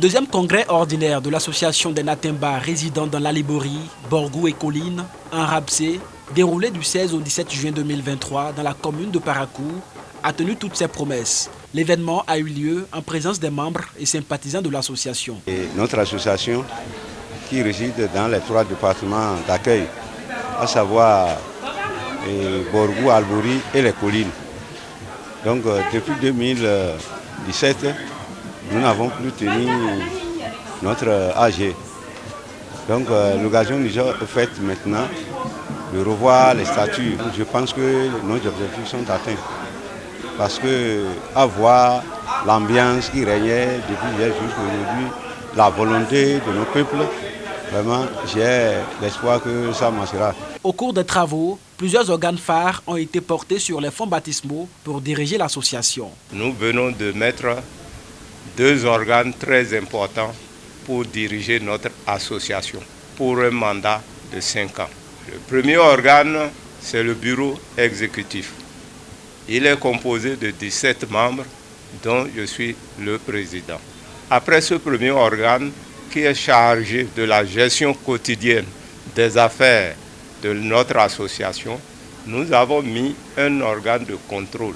deuxième congrès ordinaire de l'association des Natemba résidant dans l'Alibori, Borgou et Colline, en Rapsé, déroulé du 16 au 17 juin 2023 dans la commune de Parakou, a tenu toutes ses promesses. L'événement a eu lieu en présence des membres et sympathisants de l'association. Notre association qui réside dans les 3 départements d'accueil, à savoir Borgou, Alibori et les Collines. Donc depuis 2017, nous n'avons plus tenu notre AG. Donc l'occasion nous est faite maintenant de revoir les statuts. Je pense que nos objectifs sont atteints. Parce que à voir l'ambiance qui régnait depuis hier jusqu'à aujourd'hui, la volonté de nos peuples, vraiment j'ai l'espoir que ça marchera. Au cours des travaux, plusieurs organes phares ont été portés sur les fonds baptismaux pour diriger l'association. Nous venons de mettre 2 organes très importants pour diriger notre association pour un mandat de 5 ans. Le premier organe, c'est le bureau exécutif. Il est composé de 17 membres dont je suis le président. Après ce premier organe qui est chargé de la gestion quotidienne des affaires de notre association, nous avons mis un organe de contrôle,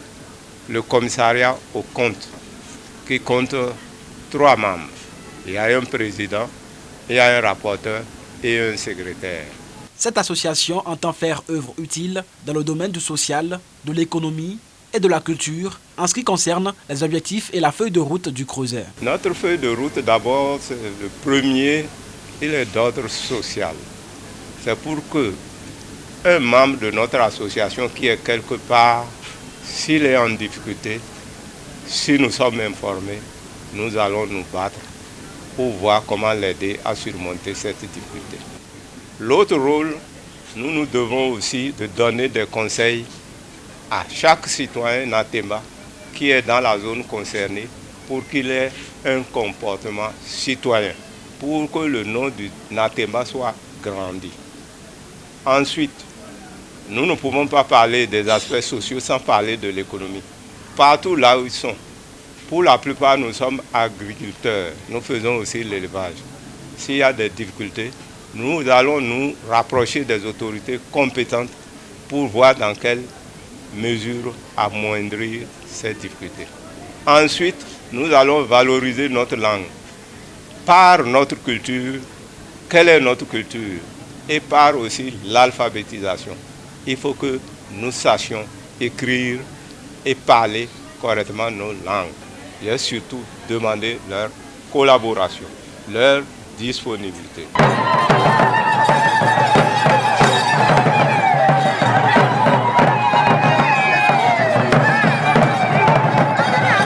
le commissariat aux comptes, qui compte 3 membres. Il y a un président, il y a un rapporteur et un secrétaire. Cette association entend faire œuvre utile dans le domaine du social, de l'économie et de la culture en ce qui concerne les objectifs et la feuille de route du Creuset. Notre feuille de route, d'abord, c'est le premier, il est d'ordre social. C'est pour que un membre de notre association qui est quelque part, s'il est en difficulté, si nous sommes informés, nous allons nous battre pour voir comment l'aider à surmonter cette difficulté. L'autre rôle, nous devons aussi de donner des conseils à chaque citoyen Natemba qui est dans la zone concernée pour qu'il ait un comportement citoyen, pour que le nom du Natemba soit grandi. Ensuite, nous ne pouvons pas parler des aspects sociaux sans parler de l'économie. Partout là où ils sont, pour la plupart, nous sommes agriculteurs. Nous faisons aussi l'élevage. S'il y a des difficultés, nous allons nous rapprocher des autorités compétentes pour voir dans quelle mesure amoindrir ces difficultés. Ensuite, nous allons valoriser notre langue par notre culture. Quelle est notre culture? Et par aussi l'alphabétisation. Il faut que nous sachions écrire et parler correctement nos langues. J'ai surtout demandé leur collaboration, leur disponibilité.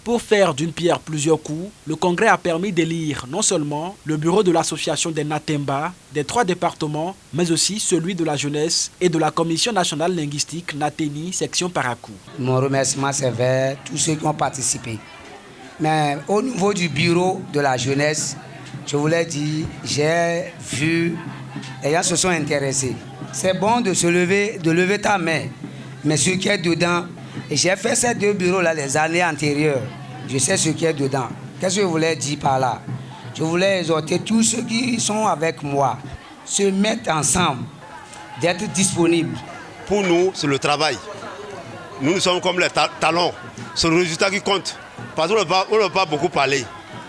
Pour faire d'une pierre plusieurs coups, le congrès a permis d'élire non seulement le bureau de l'association des Natemba des 3 départements, mais aussi celui de la jeunesse et de la commission nationale linguistique Nateni, section Parakou. Mon remerciement c'est vers tous ceux qui ont participé. Mais au niveau du bureau de la jeunesse, je voulais dire, j'ai vu, les gens se sont intéressés. C'est bon de se lever, de lever ta main, mais ce qui est dedans, et j'ai fait ces 2 bureaux-là les années antérieures. Je sais ce qui est dedans. Qu'est-ce que je voulais dire par là? Je voulais exhorter tous ceux qui sont avec moi, se mettre ensemble, d'être disponibles. Pour nous, c'est le travail. Nous sommes comme les talons. C'est le résultat qui compte. Parce qu'on ne va pas beaucoup parler.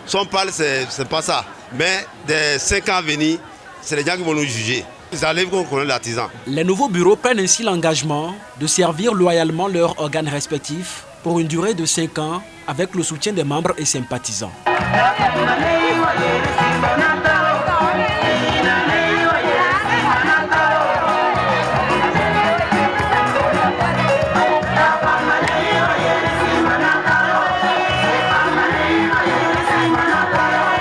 Si on parle, c'est pas ça. Mais des 5 ans à venir, c'est les gens qui vont nous juger. Ils arrivent qu'on connaît l'artisan. Les nouveaux bureaux prennent ainsi l'engagement de servir loyalement leurs organes respectifs pour une durée de 5 ans avec le soutien des membres et sympathisants.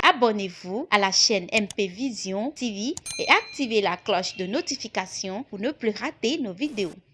Abonnez-vous à la chaîne MP Vision TV et activez la cloche de notification pour ne plus rater nos vidéos.